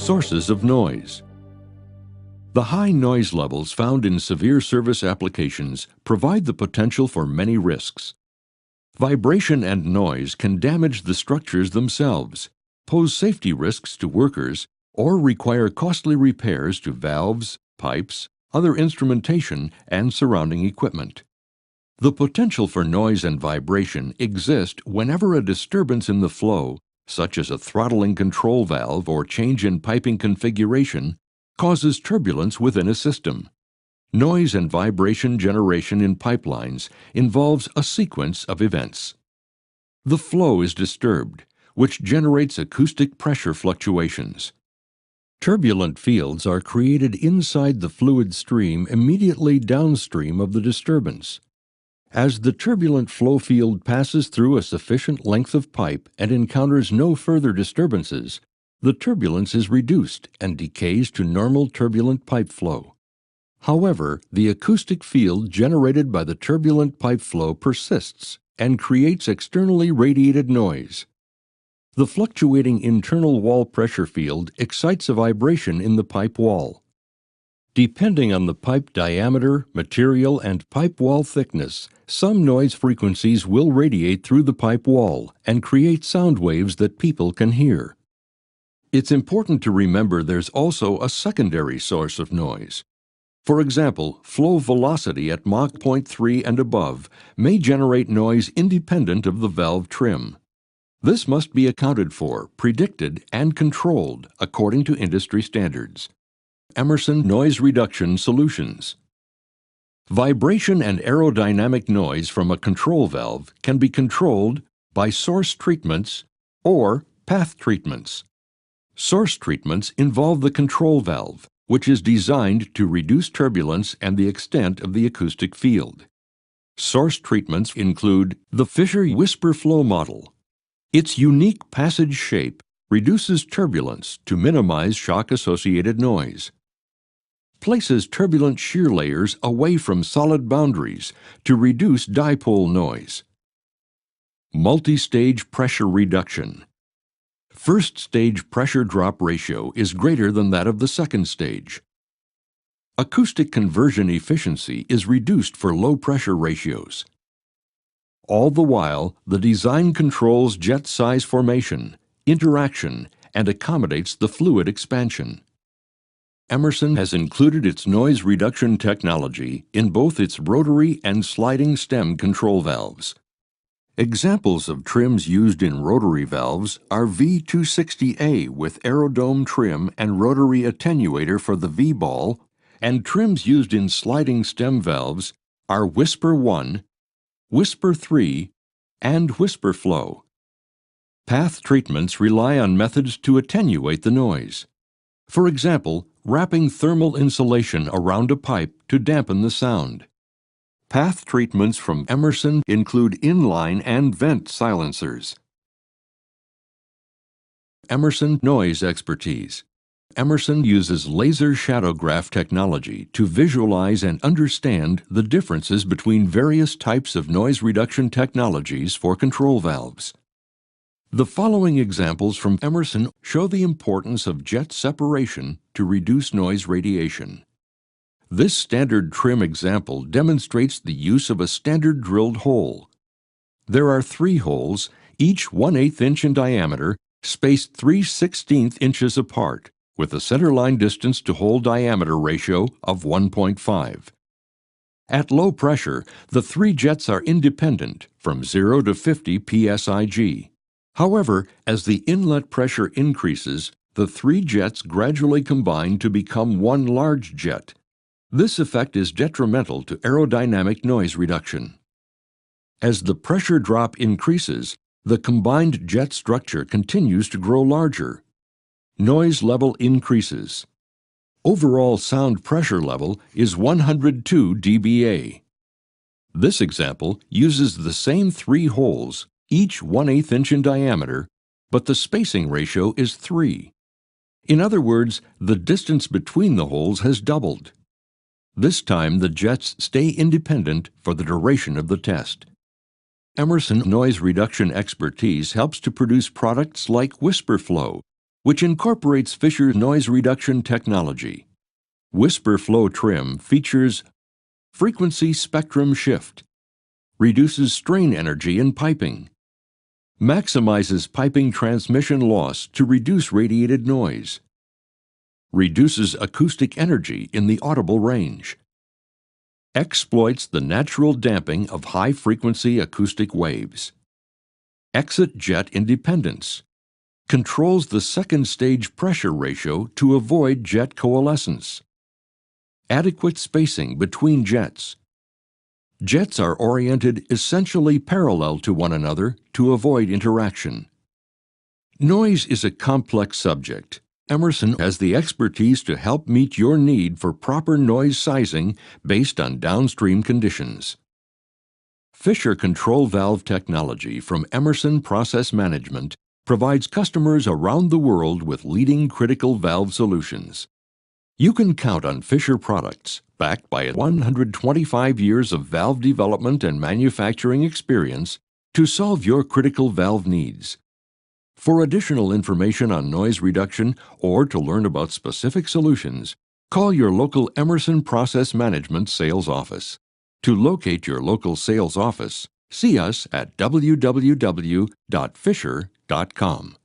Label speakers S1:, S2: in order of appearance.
S1: Sources of noise. The high noise levels found in severe service applications provide the potential for many risks. Vibration and noise can damage the structures themselves, pose safety risks to workers, or require costly repairs to valves, pipes, other instrumentation, and surrounding equipment. The potential for noise and vibration exist whenever a disturbance in the flow, such as a throttling control valve or change in piping configuration, causes turbulence within a system. Noise and vibration generation in pipelines involves a sequence of events. The flow is disturbed, which generates acoustic pressure fluctuations. Turbulent fields are created inside the fluid stream immediately downstream of the disturbance. As the turbulent flow field passes through a sufficient length of pipe and encounters no further disturbances, the turbulence is reduced and decays to normal turbulent pipe flow. However, the acoustic field generated by the turbulent pipe flow persists and creates externally radiated noise. The fluctuating internal wall pressure field excites a vibration in the pipe wall. Depending on the pipe diameter, material, and pipe wall thickness, some noise frequencies will radiate through the pipe wall and create sound waves that people can hear. It's important to remember there's also a secondary source of noise. For example, flow velocity at Mach 0.3 and above may generate noise independent of the valve trim. This must be accounted for, predicted, and controlled according to industry standards. Emerson Noise Reduction Solutions. Vibration and aerodynamic noise from a control valve can be controlled by source treatments or path treatments. Source treatments involve the control valve, which is designed to reduce turbulence and the extent of the acoustic field. Source treatments include the Fisher whisper flow model. Its unique passage shape reduces turbulence to minimize shock-associated noise. Places turbulent shear layers away from solid boundaries to reduce dipole noise. Multi-stage pressure reduction. First stage pressure drop ratio is greater than that of the second stage. Acoustic conversion efficiency is reduced for low pressure ratios. All the while, the design controls jet size formation, interaction, and accommodates the fluid expansion. Emerson has included its noise reduction technology in both its rotary and sliding stem control valves. Examples of trims used in rotary valves are V260A with aerodome trim and rotary attenuator for the V-ball, and trims used in sliding stem valves are Whisper 1, Whisper 3, and Whisper Flow. Path treatments rely on methods to attenuate the noise. For example, wrapping thermal insulation around a pipe to dampen the sound. Path treatments from Emerson include inline and vent silencers. Emerson Noise Expertise. Emerson uses laser shadowgraph technology to visualize and understand the differences between various types of noise reduction technologies for control valves. The following examples from Emerson show the importance of jet separation to reduce noise radiation. This standard trim example demonstrates the use of a standard drilled hole. There are 3 holes, each 1/8 inch in diameter, spaced 3/16 inches apart, with a centerline distance to hole diameter ratio of 1.5. At low pressure, the 3 jets are independent from 0 to 50 psig. However, as the inlet pressure increases, the 3 jets gradually combine to become one large jet. This effect is detrimental to aerodynamic noise reduction. As the pressure drop increases, the combined jet structure continues to grow larger. Noise level increases. Overall sound pressure level is 102 dBA. This example uses the same 3 holes, each 1/8 inch in diameter, but the spacing ratio is 3. In other words, the distance between the holes has doubled. This time, the jets stay independent for the duration of the test. Emerson Noise Reduction expertise helps to produce products like Whisper Flow, which incorporates Fisher's noise reduction technology. Whisper Flow Trim features frequency spectrum shift, reduces strain energy in piping, maximizes piping transmission loss to reduce radiated noise, reduces acoustic energy in the audible range, exploits the natural damping of high-frequency acoustic waves, exit jet independence, controls the second-stage pressure ratio to avoid jet coalescence, adequate spacing between jets. Jets are oriented essentially parallel to one another to avoid interaction. Noise is a complex subject. Emerson has the expertise to help meet your need for proper noise sizing based on downstream conditions. Fisher control valve technology from Emerson Process Management provides customers around the world with leading critical valve solutions. You can count on Fisher products, backed by 125 years of valve development and manufacturing experience, to solve your critical valve needs. For additional information on noise reduction or to learn about specific solutions, call your local Emerson Process Management sales office. To locate your local sales office, see us at www.fisher.com.